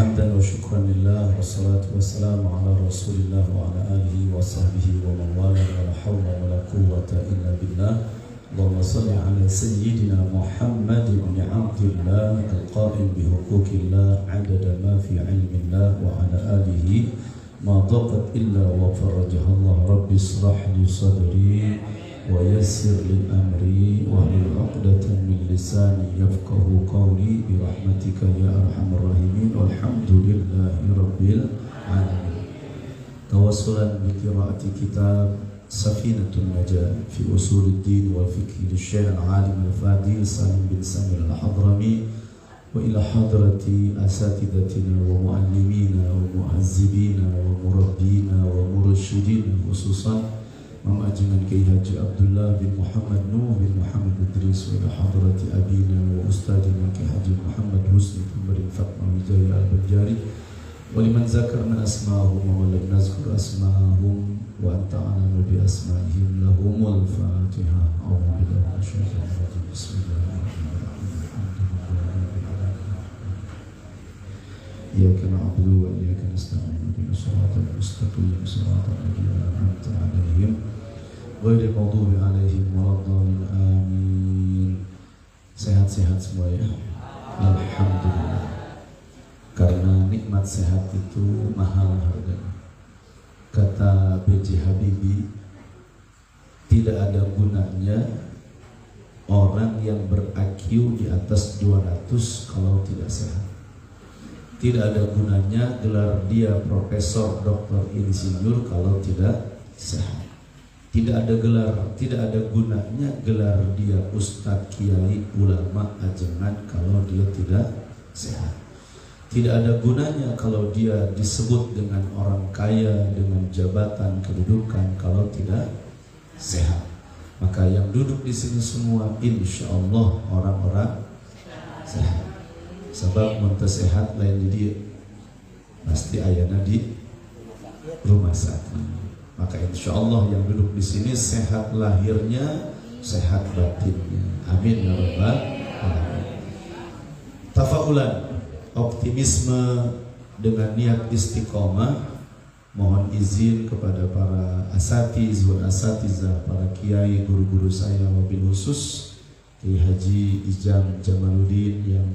Hamdan wa syukran lillah wa salatu wassalamu ala rasulillah wa ala alihi wa sahbihi wa man wala wa la hawla wa la quwwata illa billah. Allahumma salli ala sayyidina Muhammad ibn Abdillah al-qa'im bi huquqillah adada ma fi ilmillah wa ala alihi ma daqat illa wa farajaha Allah. Rabbi israh li sadri wa yassir li amri wa hlul 'uqdatan min lisani yafqahu qawli bi rahmatika ya arhamar rahimin. Walhamdulillahi rabbil alamin. Tawassulan bi qiraati kitab Safinatul Najah fi Usuluddin wal Fiqh li Syekh al-Alim al-Fadil Salim bin Samir al-Hadrami wa ila hadrati asatidatina wa muallimina wa muazzibina wa murabbina wa mursyidina khususan Mamajunan Kiai Haji Abdullah bin Muhammad Nuh bin Muhammad Idris wa ila hadrati abina wa ustadina Kiai Haji Muhammad Husni bin Fatma Wijaya al-Banjari wa liman zakarna asma'ahum wa lam nazkur asma'ahum wa anta a'lamu bi asma'ihim lahumul Fatiha. A'udzu billahi minasyaitonir rajim. Bismillahirrahmanirrahim. Iyyaka na'budu wa iyyaka nasta'in. Ihdinas siratal mustaqim. Siratal ladzina an'amta 'alaihim ghairil maghdubi 'alaihim waladdallin. Amin. Sehat-sehat semua ya. Alhamdulillah. Karena nikmat sehat itu mahal harganya. Kata B.J. Habibie, tidak ada gunanya orang yang ber-IQ di atas 200 kalau tidak sehat. Tidak ada gunanya gelar dia profesor, doktor, insinyur kalau tidak sehat. Tidak ada gunanya gelar dia ustadz, kiai, ulama, ajengan kalau dia tidak sehat. Tidak ada gunanya kalau dia disebut dengan orang kaya, dengan jabatan, kedudukan kalau tidak sehat. Maka yang duduk di sini semua insya Allah orang-orang sehat. Sebab muntah sehat lain di pasti ayana di rumah sakit. Maka insya Allah yang duduk di sini sehat lahirnya, sehat batinnya. Amin ya rabbal alamin. Tafaulan, optimisme dengan niat istiqomah. Mohon izin kepada para asatiz wal asatizah, para kiai, guru-guru saya, wabil khusus Kiai Haji Ijam Jamaluddin yang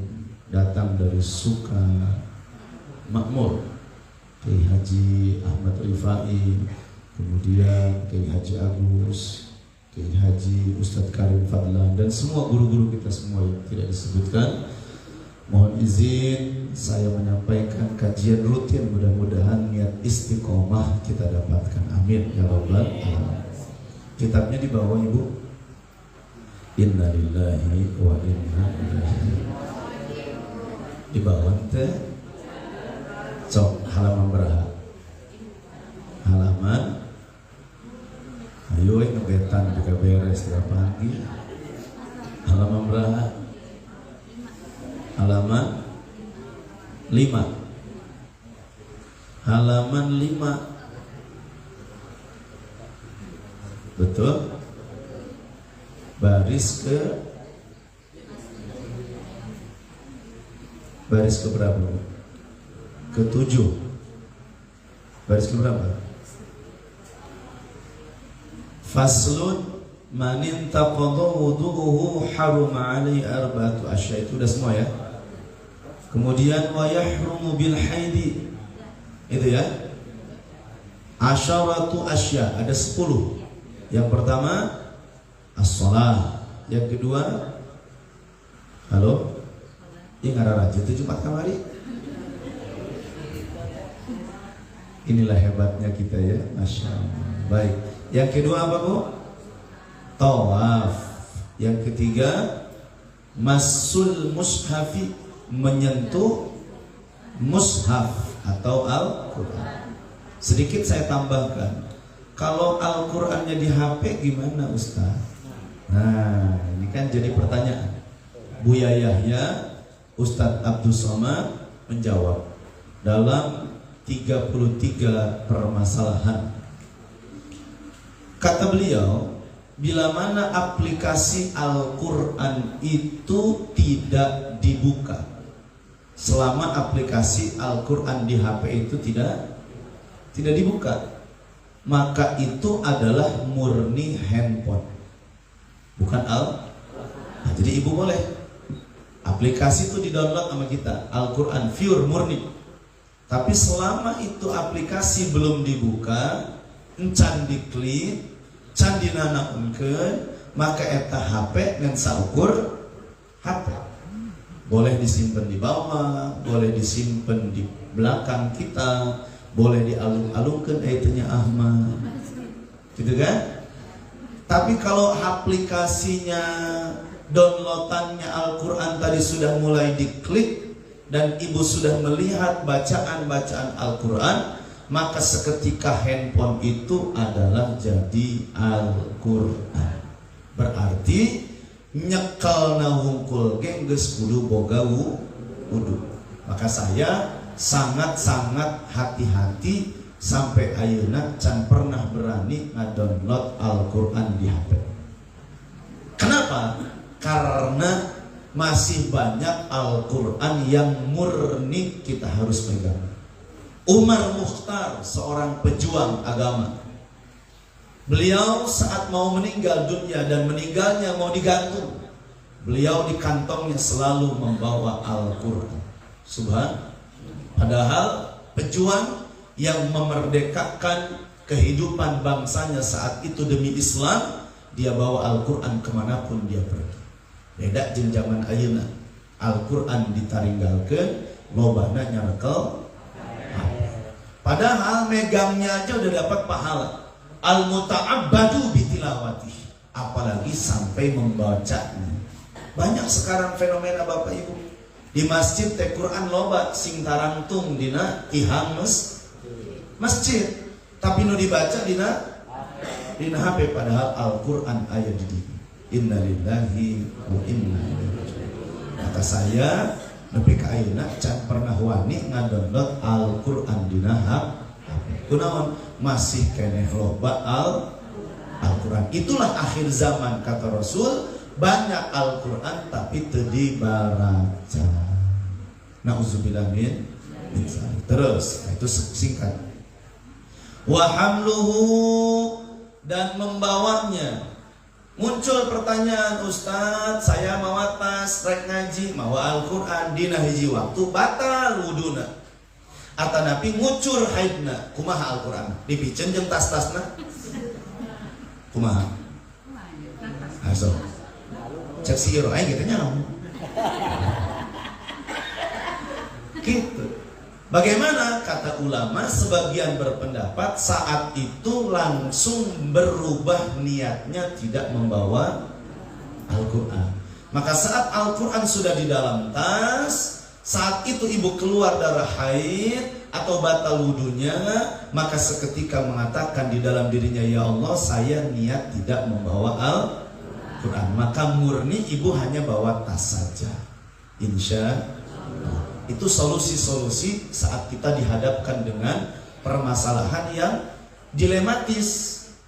datang dari Suka Makmur, Kiai Haji Ahmad Rifai, kemudian Kiai Haji Agus, Kiai Haji Ustadz Karim Fadlan, dan semua guru-guru kita semua yang tidak disebutkan. Mohon izin saya menyampaikan kajian rutin, mudah-mudahan niat istiqomah kita dapatkan. Amin ya rabbal alamin. Kitabnya di bawah Ibu. Inna lillahi wa inna ilaihi. Di bawah teh cok halaman berapa? Halaman ayo ngebetan juga beres tiap pagi. Halaman berapa? Halaman 5. Halaman 5. Betul? Baris ke berapa? Ke-7. Baris ke berapa? Faslun manin taqadha wudu'uhu haruma 'alaihi arba'atu asya. Itu udah semua ya. Kemudian wa yahrumu bil haidi. Itu ya. Asyaratu asya, ada 10. Yang pertama as-shalah. Yang kedua halo? Ini ngararaja itu Jumat kamari. Inilah hebatnya kita ya, Masya Allah. Baik. Yang kedua apa Bu? Tawaf. Yang ketiga masul mushafi, menyentuh mushaf atau Al-Quran. Sedikit saya tambahkan, kalau Al-Qurannya di HP gimana Ustaz? Nah ini kan jadi pertanyaan. Buya Yahya, Ustadz Abdul Somad menjawab dalam 33 permasalahan. Kata beliau, bila mana aplikasi Al-Quran itu tidak dibuka, selama aplikasi Al-Quran di HP itu tidak dibuka, maka itu adalah murni handphone, bukan Nah, jadi ibu boleh aplikasi itu di-download sama kita, Al-Quran pure murni. Tapi selama itu aplikasi belum dibuka, encan diklik, can dinanaunkeun, maka eta HP ngan saukur HP. Boleh disimpan di bawah, boleh disimpan di belakang kita, boleh dialung-alungkan ayatnya Ahmad, gitu kan? Tapi kalau aplikasinya, downloadannya Al-Quran tadi sudah mulai diklik dan ibu sudah melihat bacaan-bacaan Al-Quran, maka seketika handphone itu adalah jadi Al-Quran. Berarti nyekel nahungkul geng geus kudu boga wudu. Maka saya sangat-sangat hati-hati sampai ayeuna can pernah berani ngadownload Al-Quran di HP. Kenapa? Karena masih banyak Al-Quran yang murni kita harus pegang. Umar Mukhtar, seorang pejuang agama, beliau saat mau meninggal dunia dan meninggalnya mau digantung, beliau di kantongnya selalu membawa Al-Quran. Subhan. Padahal pejuang yang memerdekakan kehidupan bangsanya saat itu demi Islam, dia bawa Al-Quran kemanapun dia pergi. Beda jeung zaman ayeuna, Al-Quran ditaringgalkeun, lobana nyarekel. Padahal megangnya aja udah dapat pahala. Al-muta'abbadu bitilawati, apalagi sampai membacanya. Banyak sekarang fenomena Bapak Ibu, di masjid teh Quran loba sing tarangtung dina tihang masjid, tapi nu dibaca dina HP, padahal Al-Quran aya di dieu. Innalillahi wa inna ilaihi raji'un. Kata saya nepi ka ayeuna can pernah wani ngadownload Al-Quran dina HP. Kunaon? Masih keneh loba Al-Quran. Itulah akhir zaman kata Rasul, banyak Al-Quran tapi teu dibaca. Nauzubillah min dzalik. Terus, itu singkat. Wa hamluhu, dan membawanya. Muncul pertanyaan, Ustadz, saya mawa tas rek ngaji, mawa Al-Quran dina hiji waktu batal wuduna. Atanapi ngucur haidna, kumaha Al-Quran dipicen jeung tas-tasna, kumaha? Aso cek si iro aing gitu nyaho. Gitu. Bagaimana? Kata ulama, sebagian berpendapat saat itu langsung berubah niatnya tidak membawa Al-Quran. Maka saat Al-Quran sudah di dalam tas, saat itu ibu keluar darah haid atau batal wudunya, maka seketika mengatakan di dalam dirinya, ya Allah, saya niat tidak membawa Al-Quran. Maka murni ibu hanya bawa tas saja. Insya Allah. Itu solusi-solusi saat kita dihadapkan dengan permasalahan yang dilematis.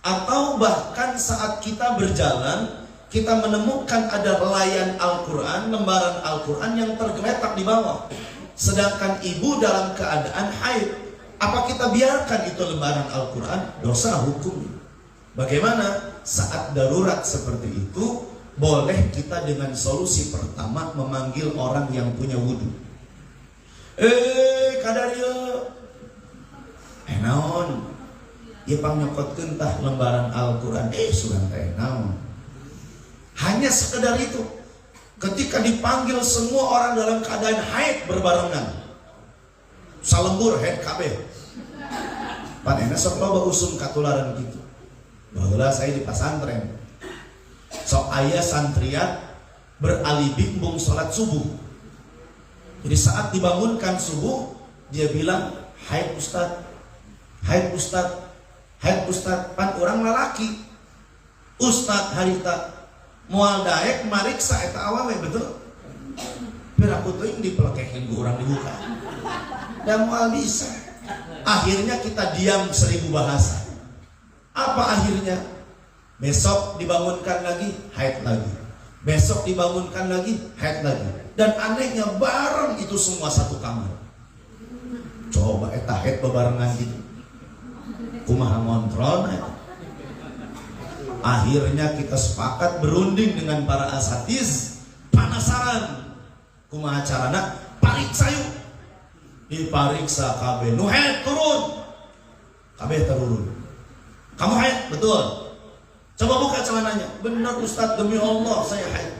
Atau bahkan saat kita berjalan, kita menemukan ada helaian Al-Quran, lembaran Al-Quran yang tergeletak di bawah, sedangkan ibu dalam keadaan haid. Apa kita biarkan itu lembaran Al-Quran? Dosa hukum. Bagaimana? Saat darurat seperti itu, boleh kita dengan solusi pertama memanggil orang yang punya wudhu. Kadario naon ieu pangnyokotkeun tah lembaran Al-Quran surang teh naon. Hanya sekedar itu. Ketika dipanggil semua orang dalam keadaan haid berbarengan, salembur haid kabeh, panena sok loba usum katularan gitu. Baheula saya di pasantren, sok aya santriat beralibi embung salat subuh. Jadi saat dibangunkan subuh, dia bilang, haid Ustad, haid Ustad, haid Ustad. Pan orang lalaki, Ustad harita moal daek mariksa eta awawe, betul? Piraku teuing dipelekehin ku urang dibuka, dan moal bisa. Akhirnya kita diam 1000 bahasa. Apa akhirnya? Besok dibangunkan lagi, haid lagi. Besok dibangunkan lagi, haid lagi. Dan anehnya bareng itu semua satu kamar. Coba eta haid bebarengan gitu. Kumaha ngontrol. Akhirnya kita sepakat berunding dengan para asatiz, penasaran kumaha carana, pariksa yuk. Dipariksa kabeh, nu haid turun. Kabeh turun. Kamu haid? Betul. Coba buka celananya. Benar Ustadz, demi Allah saya haid.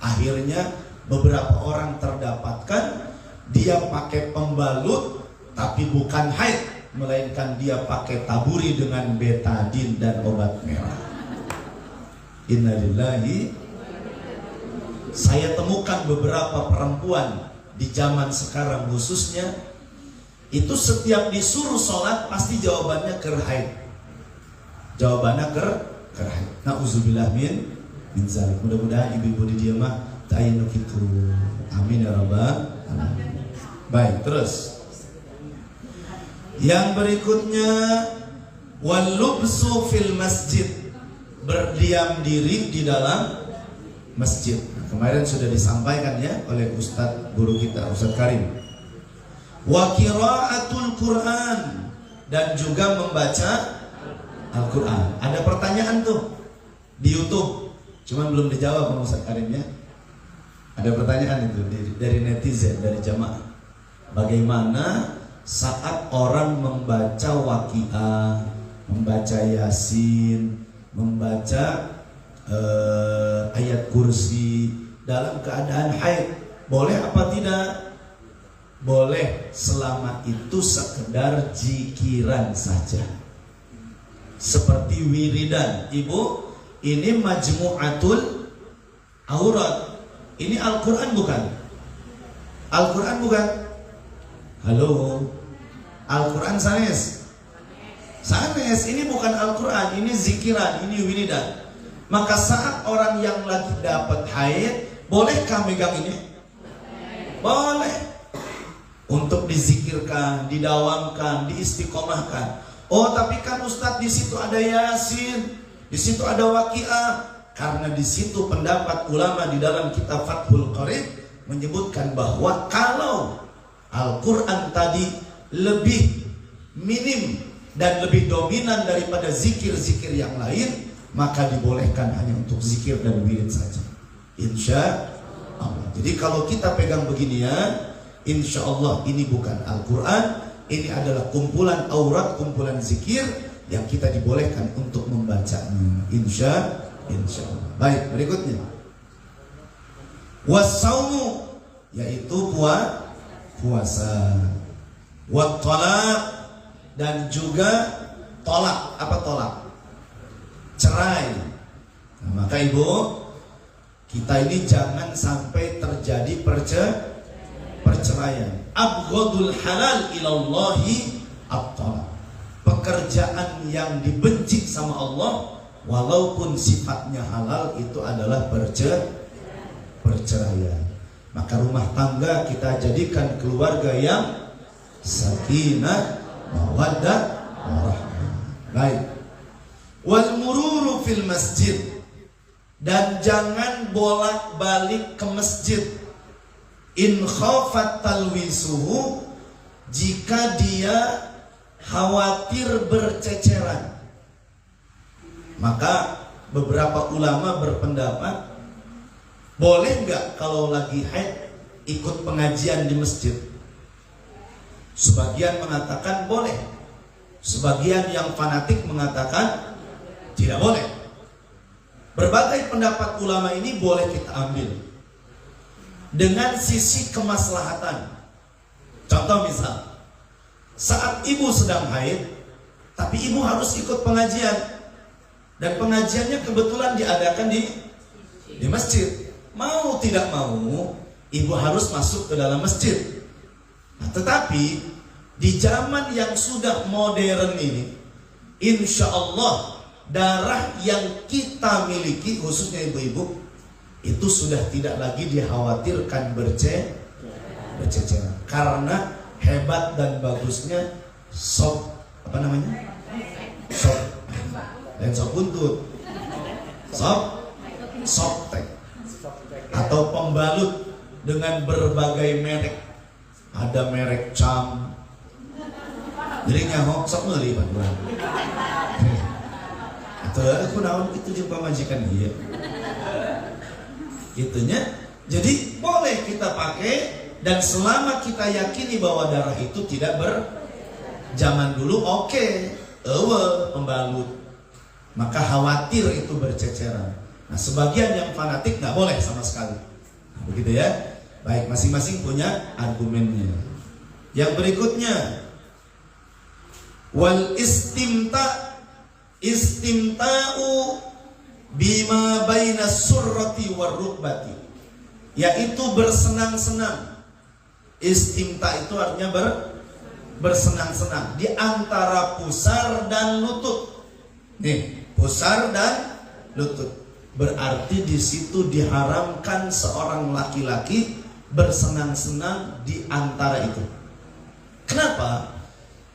Akhirnya beberapa orang terdapatkan dia pakai pembalut tapi bukan haid, melainkan dia pakai taburi dengan betadin dan obat merah. Innalillahi. Saya temukan beberapa perempuan di zaman sekarang khususnya, itu setiap disuruh sholat pasti jawabannya haid. Jawabannya haid. Nauzubillah min zalik. Mudah-mudahan ibu-ibu di dia mah ta'ayinu kitu. Amin ya rabbal alamin. Baik, terus yang berikutnya, walubsu fil masjid, berdiam diri di dalam masjid. Kemarin sudah disampaikan ya oleh Ustadz guru kita, Ustadz Karim. Wa qiraatul Quran, dan juga membaca Al-Quran. Ada pertanyaan tuh di YouTube, cuman belum dijawab sama Ustadz Karim ya. Ada pertanyaan itu dari netizen, dari jamaah. Bagaimana saat orang membaca Waqiah, membaca Yasin, membaca ayat kursi dalam keadaan haid, boleh apa tidak? Boleh, selama itu sekedar zikiran saja, seperti wiridan. Ibu, ini majmu'atul aurat. Ini Al-Quran bukan? Al-Quran bukan? Halo, Al-Quran sanes? Sanes, ini bukan Al-Quran, ini zikiran, ini wiridan. Maka saat orang yang lagi dapat haid, bolehkah megang ini? Boleh. Untuk dizikirkan, didawamkan, diistiqomahkan. Oh, tapi kan Ustadz di situ ada Yasin, di situ ada Waqiah. Karena di situ pendapat ulama di dalam kitab Fathul Qarib menyebutkan bahwa kalau Al-Quran tadi lebih minim dan lebih dominan daripada zikir-zikir yang lain, maka dibolehkan hanya untuk zikir dan wirid saja. Insya Allah. Jadi kalau kita pegang beginian, insya Allah ini bukan Al-Quran, ini adalah kumpulan aurat, kumpulan zikir yang kita dibolehkan untuk membacanya. Insya Allah. Baik, berikutnya. Wassaumu, yaitu puasa. Wattalaq, dan juga tolak. Apa tolak? Cerai. Nah, maka ibu, kita ini jangan sampai terjadi perceraian. Abghadul halal ilallahi at-talaq. Pekerjaan yang dibenci sama Allah, walaupun sifatnya halal, itu adalah perceraian. Maka rumah tangga kita jadikan keluarga yang sakinah, mawaddah, warahmah. Baik. Wal mururu fil masjid, dan jangan bolak-balik ke masjid. In khafat talwisuhu, jika dia khawatir berceceran. Maka beberapa ulama berpendapat, boleh nggak kalau lagi haid ikut pengajian di masjid? Sebagian mengatakan boleh, sebagian yang fanatik mengatakan tidak boleh. Berbagai pendapat ulama ini boleh kita ambil dengan sisi kemaslahatan. Contoh misal, saat ibu sedang haid, tapi ibu harus ikut pengajian, dan pengajiannya kebetulan diadakan di masjid. Mau tidak mau, ibu harus masuk ke dalam masjid. Nah, tetapi di zaman yang sudah modern ini, insya Allah darah yang kita miliki, khususnya ibu-ibu, itu sudah tidak lagi dikhawatirkan berceceran. Karena hebat dan bagusnya sop, apa namanya? Sop dan sop buntut. Sop softtek atau pembalut dengan berbagai merek. Ada merek cam, jadi nyahok sok meuli Pak. Atau aku naon itu jeung pamajikan ieu. Gitunya. Jadi boleh kita pakai, dan selama kita yakini bahwa darah itu tidak zaman dulu pembalut, maka khawatir itu berceceran. Nah, sebagian yang fanatik nggak boleh sama sekali. Nah, begitu ya. Baik, masing-masing punya argumennya. Yang berikutnya, wal istimta'u bima baina surrati war rukbati, yaitu bersenang-senang. Istimta itu artinya bersenang-senang di antara pusar dan lutut. Nih, pusar dan lutut. Berarti di situ diharamkan seorang laki-laki bersenang-senang di antara itu. Kenapa?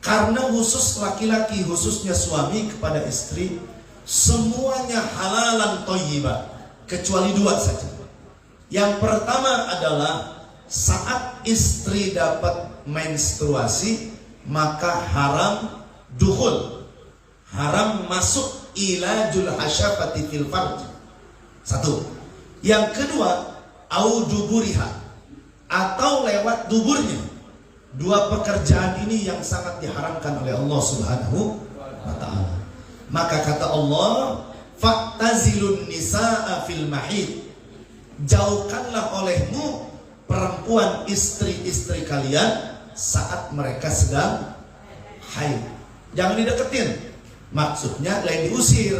Karena khusus laki-laki, khususnya suami kepada istri, semuanya halalan thayyibah kecuali dua saja. Yang pertama adalah saat istri dapat menstruasi, maka haram dukhul, haram masuk ilajul hasyafati fil farj. Satu. Yang kedua, au duburiha, atau lewat duburnya. Dua pekerjaan ini yang sangat diharamkan oleh Allah Subhanahu wa ta'ala. Maka kata Allah, fa'tazilun nisaa fil mahid, jauhkanlah olehmu perempuan istri-istri kalian saat mereka sedang haid. Jangan dideketin. Maksudnya lain diusir.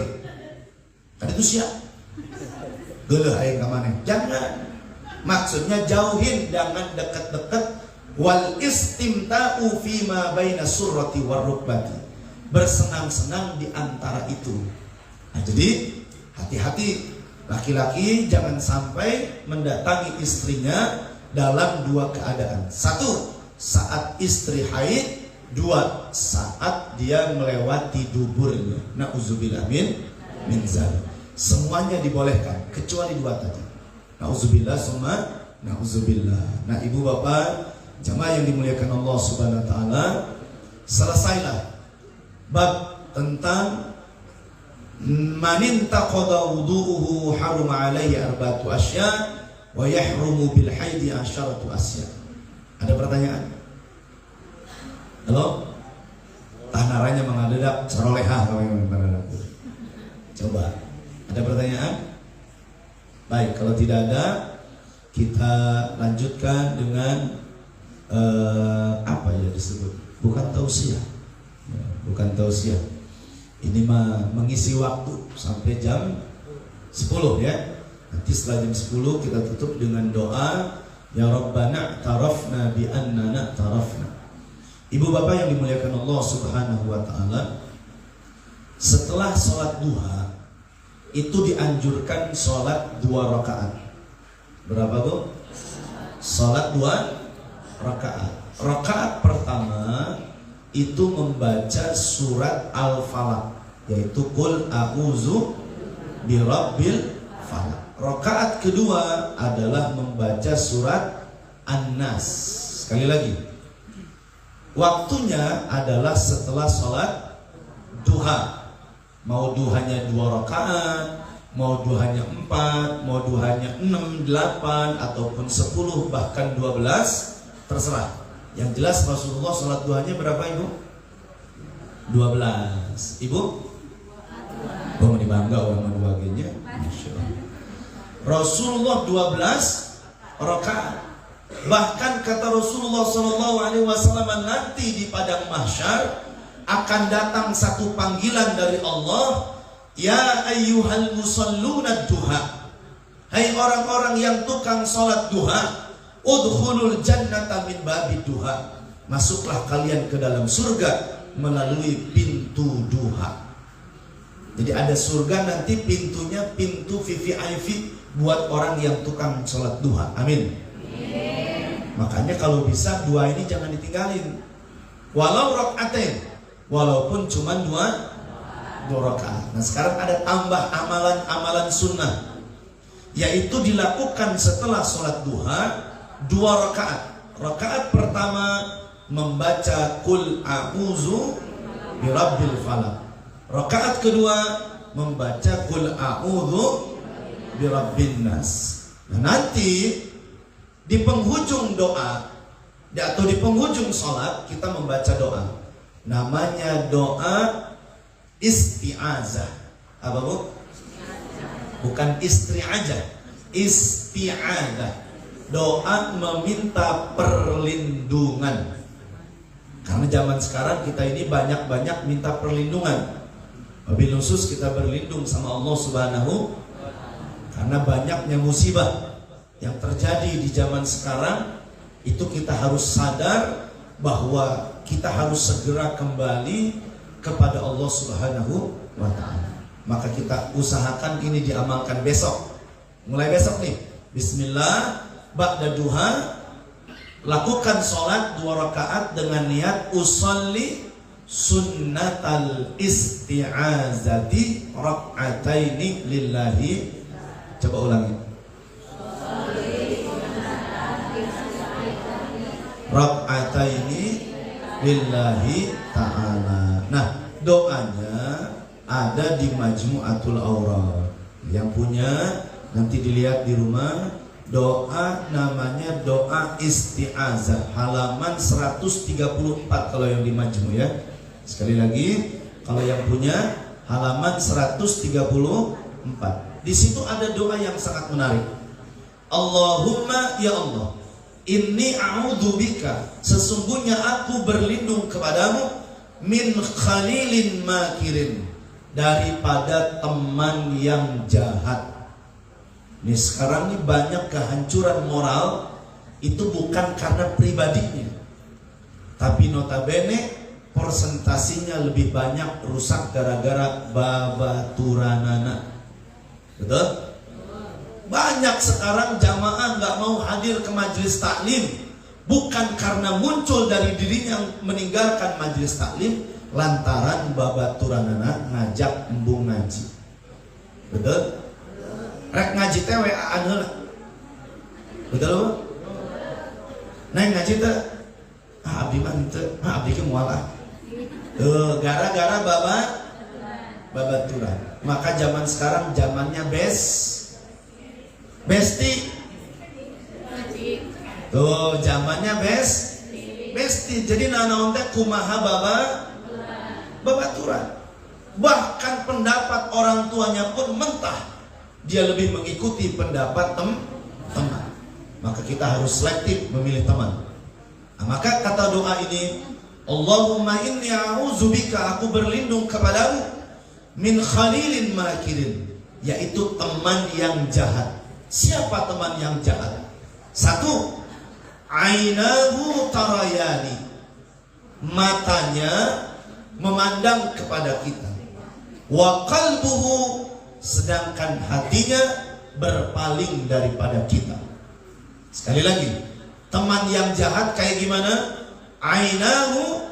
Kan itu siap. Geuleuh aing ka maneh. Jangan. Maksudnya jauhin, jangan dekat-dekat. Wal istimta'u fima baina surrati war rukbati, bersenang-senang di antara itu. Nah, jadi hati-hati, laki-laki jangan sampai mendatangi istrinya dalam dua keadaan. Satu, saat istri haid. Dua, saat dia melewati duburnya. Na'udzubillah min zalik. Semuanya dibolehkan kecuali dua tadi. Na'udzubillah summa na'udzubillah. Nah, ibu bapak jamaah yang dimuliakan Allah Subhanahu wa ta'ala, selesailah bab tentang manin taqada wudu'uhu haruma alaihi arba'atu asya wa yahrumu bil haidi asyaratu asya. Ada pertanyaan? Halo? Tahnaranya mengadedak sarolehah kami mengadedak. Coba. Ada pertanyaan? Baik, kalau tidak ada, kita lanjutkan dengan apa ya disebut? Bukan tausiah. Ya, bukan tausiah. Ini mah mengisi waktu sampai jam 10 ya. Nanti setelah jam 10 kita tutup dengan doa, ya Rabbana tarafna bi annana tarafna. Ibu bapak yang dimuliakan Allah Subhanahu wa ta'ala, setelah sholat duha itu dianjurkan sholat 2 rakaat. Berapa Bu? Sholat 2 rakaat. Rakaat pertama itu membaca surat Al-Falaq, yaitu Qul a'udzu birabbil falaq. Rakaat kedua adalah membaca surat An-Nas. Sekali lagi, waktunya adalah setelah sholat duha. Mau duhanya 2 rakaat, mau duhanya 4, mau duhanya 6, 8, ataupun 10, bahkan 12, terserah. Yang jelas Rasulullah sholat duhanya berapa ibu? 12. Ibu? Oh, dibangga orang duagenya. Rasulullah 12 rakaat. Bahkan kata Rasulullah SAW, nanti di padang mahsyar akan datang satu panggilan dari Allah, ya ayyuhal musalluna duha, hai orang-orang yang tukang sholat duha, udkhulul jannata min babid duha, masuklah kalian ke dalam surga melalui pintu duha. Jadi ada surga nanti pintunya pintu VVIP buat orang yang tukang sholat duha. Amin. Makanya kalau bisa dua ini jangan ditinggalin, walau rakaatain, walaupun cuma 2 rakaat. Nah sekarang ada tambah amalan-amalan sunnah. yaitu dilakukan setelah sholat duha 2 rakaat. Rakaat pertama membaca Qul a'udzu birabbil falaq. Rakaat kedua membaca Qul a'udzu birabbin nas. Nah, nanti di penghujung doa atau di penghujung sholat kita membaca doa. Namanya doa isti'azah. Apa bu? Bukan isti'azah, isti'azah. Doa meminta perlindungan. Karena zaman sekarang kita ini banyak-banyak minta perlindungan. Wabil khusus kita berlindung sama Allah Subhanahu, karena banyaknya musibah yang terjadi di zaman sekarang. Itu kita harus sadar bahwa kita harus segera kembali kepada Allah Subhanahu wa ta'ala. Maka kita usahakan ini diamalkan besok. Mulai besok nih, bismillah, ba'da duha, lakukan sholat 2 rakaat dengan niat usolli sunnatal isti'azati rak'ataini lillahi. Coba ulangi. Rak'ataini lillahi ta'ala. Nah, doanya ada di Majmu'atul Awrad. Yang punya nanti dilihat di rumah. Doa namanya doa isti'azah, halaman 134 kalau yang di Majmu' ya. Sekali lagi, kalau yang punya halaman 134. Di situ ada doa yang sangat menarik. Allahumma ya Allah, inni a'udzubika, sesungguhnya aku berlindung kepadamu, min khalilin makirin, daripada teman yang jahat. Nih sekarang ini banyak kehancuran moral itu bukan karena pribadinya, tapi notabene persentasinya lebih banyak rusak gara-gara babaturanana. Betul? Banyak sekarang jamaah nggak mau hadir ke majelis taklim bukan karena muncul dari dirinya yang meninggalkan majelis taklim, lantaran babaturanana ngajak embung ngaji. Betul? Rek ngaji teh WA-an heula. Betul bu? Nah ngaji teh abdi mah teu, abdi ke moal ah. Gara-gara babaturan. Maka zaman sekarang zamannya besti. Tuh zamannya besti. Jadi nanaon teh kumaha babaturan. Bahkan pendapat orang tuanya pun mentah. Dia lebih mengikuti pendapat teman. Maka kita harus selektif memilih teman. Nah, maka kata doa ini, Allahumma inni a'udzubika, aku berlindung kepadamu, min khalilin makirin, yaitu teman yang jahat. Siapa teman yang jahat? 1, ainahu tarayani, matanya memandang kepada kita. Wa qalbuhu, sedangkan hatinya berpaling daripada kita. Sekali lagi, teman yang jahat kayak gimana? Ainahu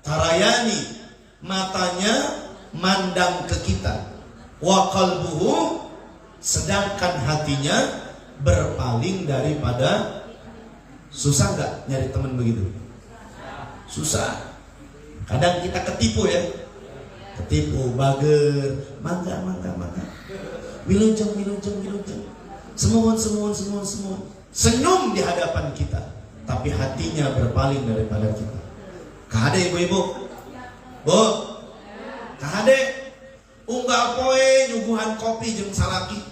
tarayani, matanya mandang ke kita. Wa qalbuhu, sedangkan hatinya berpaling daripada. Susah nggak nyari teman begitu? Susah. Kadang kita ketipu ya. Ketipu, bager, mangga. Wilujeng. Semuun. Senyum di hadapan kita, tapi hatinya berpaling daripada kita. Kahade ibu-ibu, bu, kahade unggal poe nyuguhan kopi jeung salaki.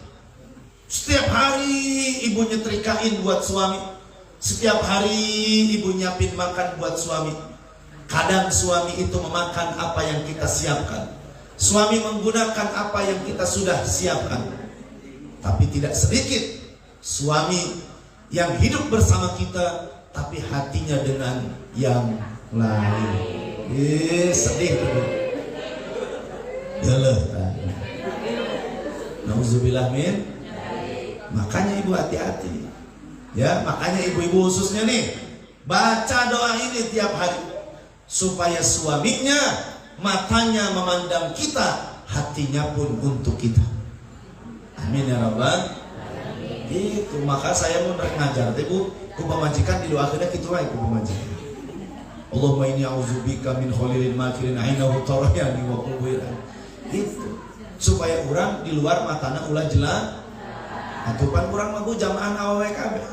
Setiap hari ibu nyetrikain buat suami. Setiap hari ibu nyiapin makan buat suami. Kadang suami itu memakan apa yang kita siapkan. Suami menggunakan apa yang kita sudah siapkan. Tapi tidak sedikit suami yang hidup bersama kita, tapi hatinya dengan yang lain. Sedih tuh. Geuleuh. Nauzubillah min. Makanya ibu hati-hati. Ya, makanya ibu-ibu khususnya nih, baca doa ini tiap hari supaya suaminya matanya memandang kita, hatinya pun untuk kita. Amin ya rabbal. Gitu, maka saya mau ngajar teh Bu, ku pamajikan didoakeunna kitu wae ku pamajikan. Allahumma inni a'udzubika min khalilin makirin ainahu tarayani wa qulbuyan. Gitu. Supaya orang di luar matana ulah jelas. Atupan urang mah Bu jamaah awewe kabeh.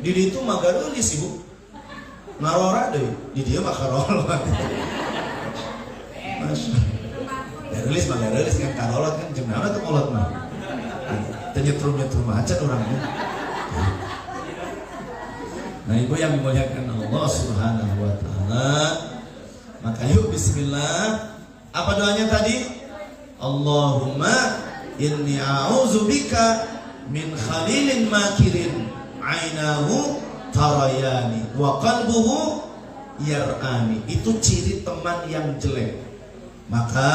Di ditu mah gareulis Ibu. Ngarora deui, di dieu mah karolot. Masya. Gareulis mah gareulis kan karolot kan jeung naon atuh kolot mah. Nyetrum-nyetrum aja orangnya. Nah Ibu yang dimuliakan Allah Subhanahu wa ta'ala, maka yuk bismillah. Apa doanya tadi? Allahumma inni a'udzubika min khalilin makirin ainahu tarayani wa qalbuhu yar'ani. Itu ciri teman yang jelek. Maka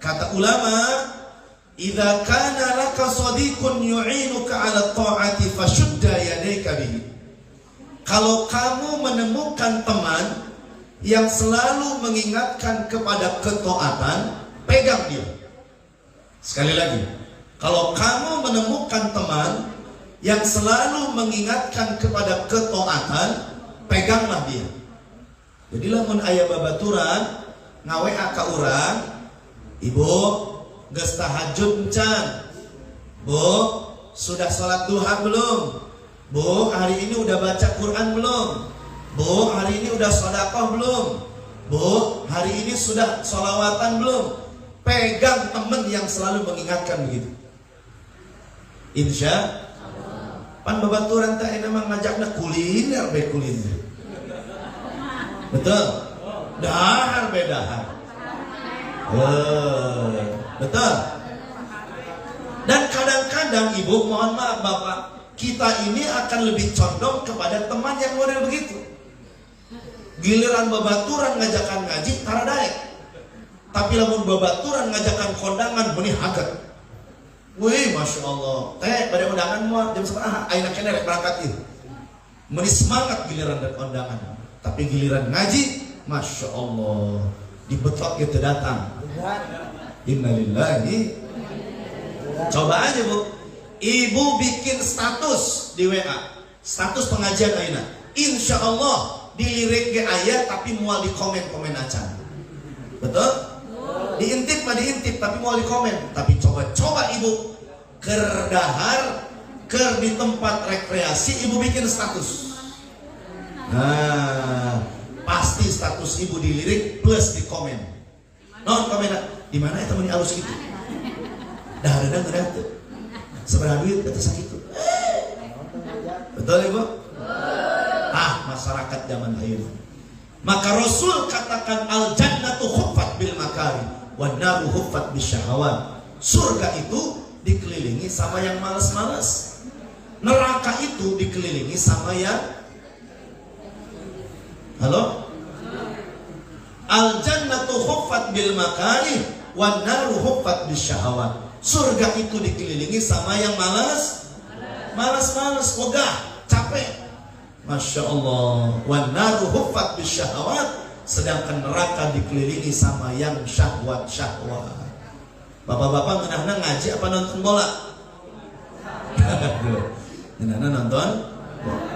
kata ulama, idza kana laka shadiqun yu'inuka 'ala ta'ati fashudda yadayka bihi. Kalau kamu menemukan teman yang selalu mengingatkan kepada ketaatan, pegang dia. Sekali lagi, kalau kamu menemukan teman yang selalu mengingatkan kepada ketaatan, peganglah dia. Jadi lamun aya babaturan ngawe ka urang, Ibu geus tahajud encan? Bu, sudah sholat duha belum? Bu, hari ini udah baca Quran belum? Bu, hari ini udah sedekah belum? Bu, hari ini sudah sholawatan belum? Pegang teman yang selalu mengingatkan begitu. Insya pan babaturan teh ini mah ngajakna kuliner be kuliner. Betul? Dahar be dahar. Betul. Dan kadang-kadang Ibu, mohon maaf Bapak, kita ini akan lebih condong kepada teman yang model begitu. Giliran babaturan ngajakan ngaji tara daek. Tapi lamun babaturan ngajakan kondangan benih haget. Wih, Masya Allah. Teh pada undangan muat jam separaha ayeuna keneh rek berangkat ieu. Meuni semangat giliran dari kondangan. Tapi giliran ngaji, Masya Allah, dibetot gitu datang. Innalillahi. Coba aja Bu, Ibu bikin status di WA, status pengajian ayeuna. Insya Allah dilirik ge aya tapi moal di komen acan. Betul? Diintip mah diintip tapi moal di komen. Tapi coba Ibu keur dahar, keur di tempat rekreasi Ibu bikin status. Nah, pasti status Ibu dilirik plus di komen. Non komen di mana eta mun alus kitu? Dahareuna geurang teu. Sabaraha duit eta sakitu. Betul Ibu? Masyarakat zaman akhir. Maka Rasul katakan al jannatu huffat bil makari wan naru huffat bisyahawat. Surga itu dikelilingi sama yang malas-malas. Neraka itu dikelilingi sama yang halo? Al jannatu huffat bil makari wan naru huffat bisyahawat. Surga itu dikelilingi sama yang malas-malas, wegah, capek. Masya Allah. Wan naru huffat bisyahawat. Sedangkan neraka dikelilingi sama yang syahwat. Bapak-bapak ngeunahna ngaji apa nonton bola? Ngeunahna nonton bola.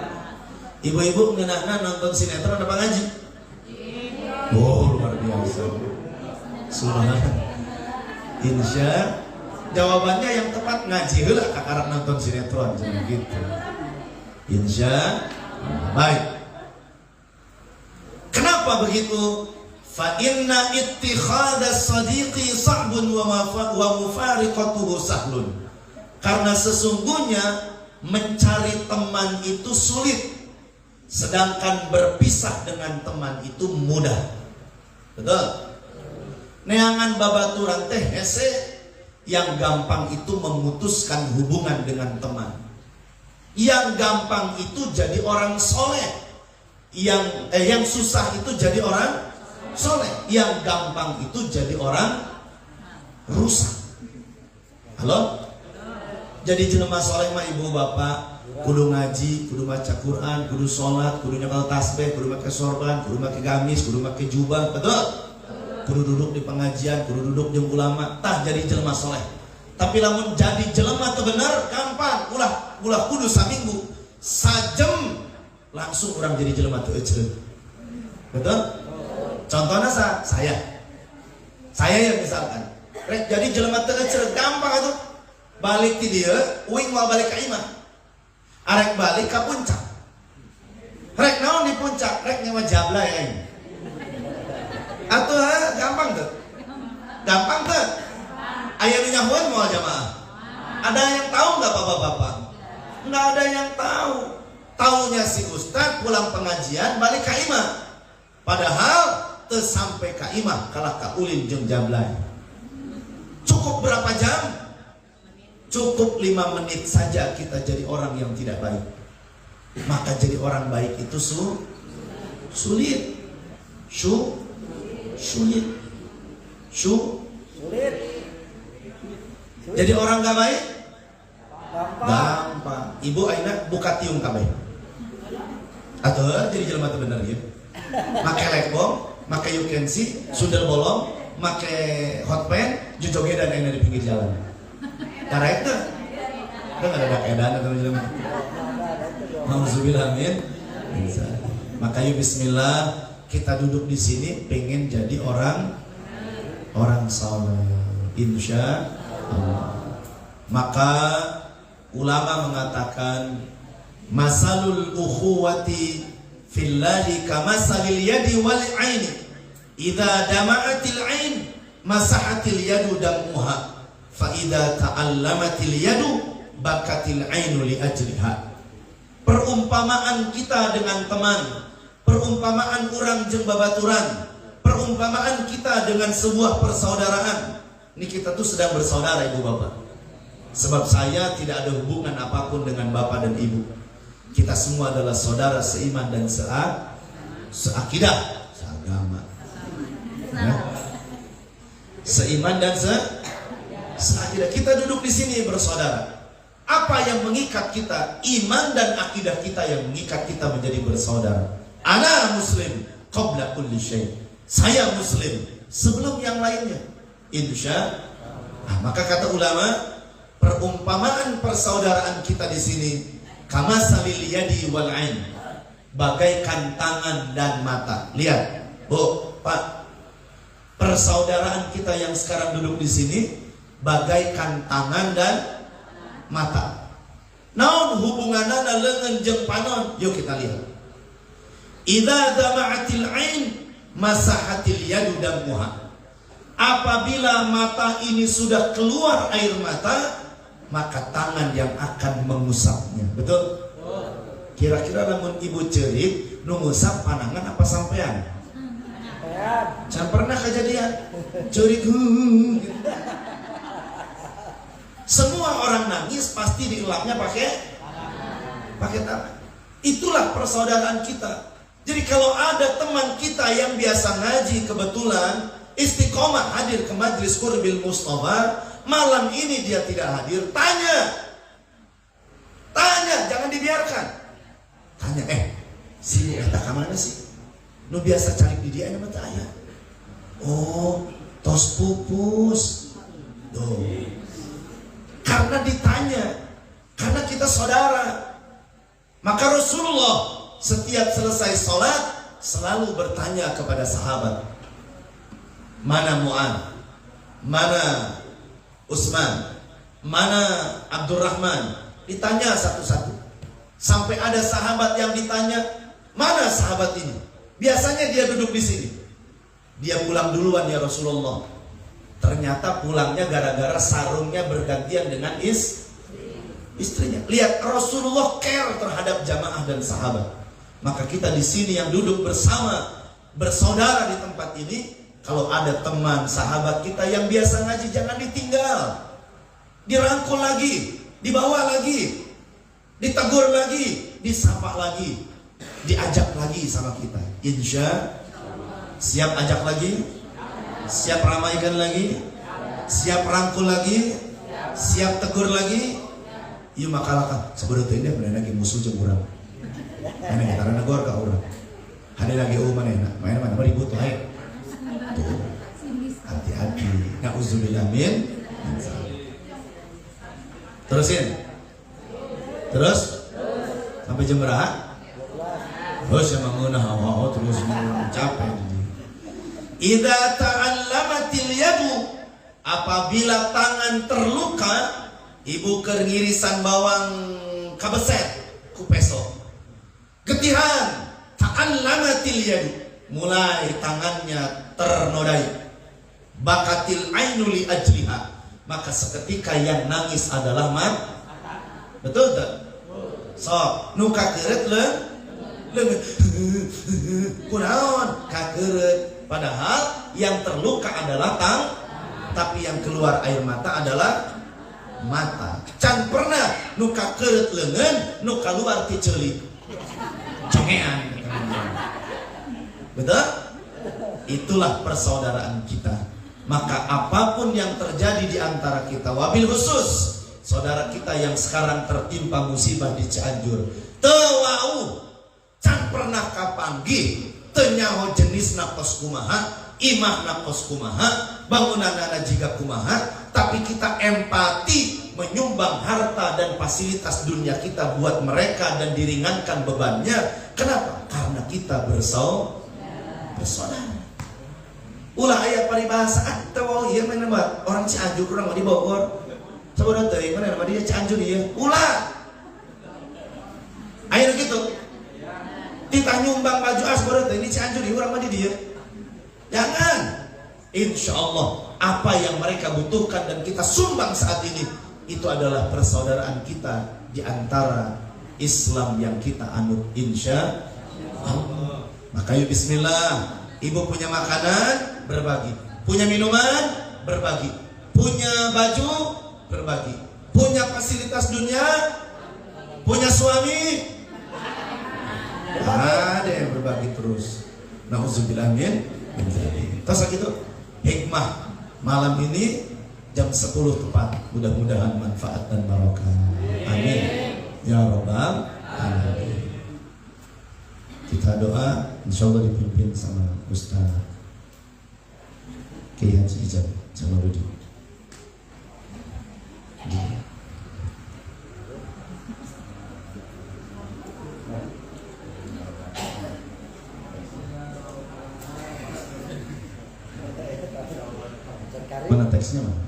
Ibu-ibu ngeunahna nonton sinetron apa ngaji? Oh, luar biasa. Subhanallah. Insya jawabannya yang tepat ngaji heula kakarep nonton sinetron jangan gitu. Insya baik. Kenapa begitu? Fa inna ittikhadas sadiqi sa'bun wa mufariqatuhu sahlun. Karena sesungguhnya mencari teman itu sulit, sedangkan berpisah dengan teman itu mudah. Betul? Neangan babaturan teh hese. Yang gampang itu memutuskan hubungan dengan teman. Yang gampang itu jadi orang soleh. Yang susah itu jadi orang soleh. Yang gampang itu jadi orang rusak. Halo? Jadi jelema soleh mah ibu bapak kudu ngaji, kudu baca Quran, kudu sholat, kudu nyekal tasbih, kudu make sorban, kudu make gamis, kudu make jubah. Betul? Kudu duduk di pengajian, kudu duduk jeung ulama, tah jadi jelema soleh. Tapi lamun jadi jelema teu bener gampang, ulah kudu saminggu, sajem langsung orang jadi jelema teu ecereug. Betul? Contohnya saya yang misalkan rek jadi jelema teu ecereug gampang atuh. Balik ti dieu, uing mau balik ka imah. Arek balik ka puncak. Rek naon di puncak? Rek nyawa jablay aing. Atuh gampang tuh. Gampang tuh. Aya nu nyahoan moal jamaah. Ada yang tahu enggak bapak-bapak? Enggak ada yang tahu. Taunya si ustad pulang pengajian balik ka imah. Padahal teu sampai ka imah kalah ka ulin jeung jablay. Cukup berapa jam? Cukup 5 menit saja kita jadi orang yang tidak baik. Maka jadi orang baik itu sulit. Jadi orang gak baik? Gampang. Ibu aina buka tiung kabeh. Atuh jadi jelema teh bener ieu. Make lekbong, make you can see, sundel bolong, make hot pen, jojogedan aina di pinggir jalan. Karek teh. Kan ada edan atau jelema. Alhamdulillah amin. Maka yuk bismillah, kita duduk di sini pengen jadi orang saleh, insya Allah. Maka ulama mengatakan masalul ukhuwati fillahi kamasalil yadi wal aini. Idza dama'atil ain masahatil yadu damuha fa idza ta'allamatil yadu bakatil ainu li ajliha. Perumpamaan kita dengan teman, perumpamaan orang jeung babaturan, perumpamaan kita dengan sebuah persaudaraan. Ini kita tuh sedang bersaudara ibu bapak. Sebab saya tidak ada hubungan apapun dengan bapak dan ibu. Kita semua adalah saudara seiman dan seakidah, seagama. Ya? Seiman dan seakidah. Kita duduk di sini bersaudara. Apa yang mengikat kita? Iman dan akidah kita yang mengikat kita menjadi bersaudara. Ana muslim qabla kulli syai. Saya muslim sebelum yang lainnya. Insya. Maka kata ulama, perumpamaan persaudaraan kita di sini kamasalil yadi wal ain, bagaikan tangan dan mata. Lihat, Bu, Pak. Persaudaraan kita yang sekarang duduk di sini bagaikan tangan dan mata. Naon hubunganana leungeun jeung panon? Yuk kita lihat. Idza dama'atil ain masahatil yadu damuha. Apabila mata ini sudah keluar air mata, maka tangan yang akan mengusapnya. Betul? Kira-kira namun ibu cerik nu ngusap panangan apa sampean? Can pernah kejadian cerik semua orang nangis pasti dielapnya pakai tangan. Itulah persaudaraan kita. Jadi kalau ada teman kita yang biasa ngaji kebetulan istiqomah hadir ke majlis Qurbil Mustafa, malam ini dia tidak hadir, tanya, jangan dibiarkan. Tanya, si eta ka mana sih? Nu biasa cari di dia nama teh aya. Oh, tos pupus. Duh. Karena ditanya, karena kita saudara. Maka Rasulullah setiap selesai sholat selalu bertanya kepada sahabat, mana Mu'ad, mana Utsman, mana Abdurrahman. Ditanya satu-satu. Sampai ada sahabat yang ditanya, mana sahabat ini? Biasanya dia duduk di sini. Dia pulang duluan ya Rasulullah. Ternyata pulangnya gara-gara sarungnya bergantian dengan istrinya. Lihat, Rasulullah care terhadap jamaah dan sahabat. Maka kita di sini yang duduk bersama, bersaudara di tempat ini, kalau ada teman sahabat kita yang biasa ngaji, jangan ditinggal. Dirangkul lagi, dibawa lagi, ditegur lagi, disapa lagi, diajak lagi sama kita. Insya siap ajak lagi. Siap ramaikan lagi, siap rangkul lagi, siap tegur lagi. Iya makalakan sebetulnya benar lagi musuh jeung urang. Ane kita negor ka urang. Hade lagi manehna, main mana ribut wae. Tuh. Hati-hati. Nauzubillah min. Terusin. Terus sampai jam berapa? Terus yang mengenah terus capek. Idza ta'allamatil yadu, apabila tangan terluka, ibu kerngirisan bawang kabeset ku peso. Getihan ta'allamatil yadu, mulai tangannya ternodai. Bakatil ainu li ajliha, maka seketika yang nangis adalah mata. Betul tak? So, nu kakeureut leungeun. Kunaon? Kakeureut. Padahal yang terluka adalah tapi yang keluar air mata adalah mata. Can pernah nu kakeureut leungeun, nu kaluar ti ceulik. Congean. Betul? Itulah persaudaraan kita. Maka apapun yang terjadi di antara kita, wabil khusus saudara kita yang sekarang tertimpa musibah di Cianjur, teu wau can pernah kapanggih, teu nyaho jenisna kos kumaha, imahna kos kumaha, bangunanna jiga kumaha, tapi kita empati menyumbang harta dan fasilitas dunia kita buat mereka dan diringankan bebannya. Kenapa? Karena kita bersaudara. Ulah ayat paribahasaan teu wau ieu mah orang Cianjur urang di Bogor. Saboda teh mana nama dia Cianjur ieu. Ulah. Aya gitu. Kita nyumbang baju saboda teh ini Cianjur ieu urang mah di dieu. Jangan. Insyaallah apa yang mereka butuhkan dan kita sumbang saat ini itu adalah persaudaraan kita di antara Islam yang kita anut insyaallah. Maka yuk bismillah. Ibu punya makanan, berbagi. Punya minuman, berbagi. Punya baju, berbagi. Punya fasilitas dunia, punya suami, ada yang berbagi terus. Nauzubillah min dzalik. Terus gitu, hikmah malam ini jam 10 tepat. Mudah-mudahan manfaat dan barokah. Amin. Ya Rabbal alamin. Kita doa, insya Allah dipimpin sama Ustaz Kiai Haji Ijab Jamaludin. Mana teksnya mana?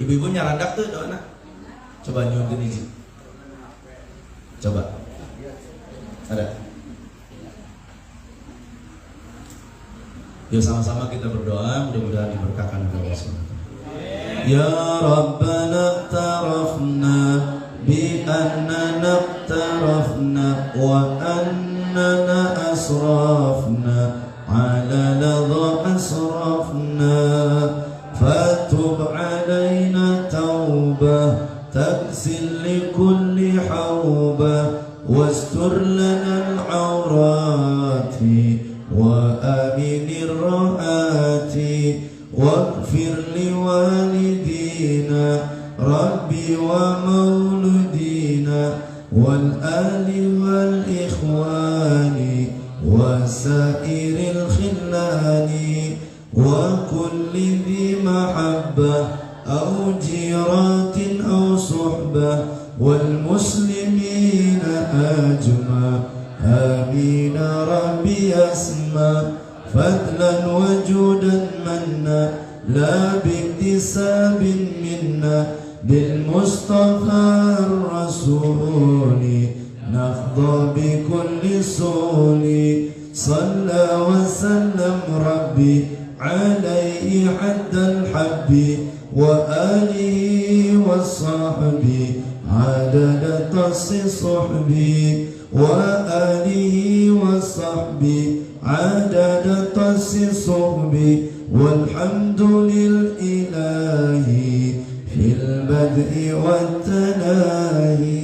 Ibu-ibu nyarandak tuh doa. Coba nyuruh izin. Coba. Ada. Yuk sama-sama kita berdoa, mudah-mudahan diberkahkan oleh Allah SWT. Ya Rabbana tarafna bi annana tarafna wa annana asrafna ala ladha asrafna fatub alaina taubah taksil li kulli hawbah واستر لنا العورات وآمن الرآت واغفر لوالدينا ربي ومولدينا والآل والإخوان وسائر الخلان وكل ذي محبة أو جيرات أو صحبة والمسلمين أجمع آمين ربي أسمع فضلا وجودا منا لا باكتساب منا بالمصطفى الرسول نخضى بكل سول صلى وسلم ربي عليه حد الحب وآله وصحبه عدد طس صحبي وآله وصحبي عدد طس صحبي والحمد للإله في البدء والتناهي.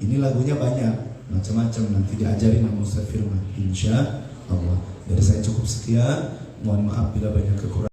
Ini lagunya banyak, macam-macam, nanti diajarin sama Ustaz Firman insya Allah. Dari saya cukup sekian, mohon maaf bila banyak kekurangan.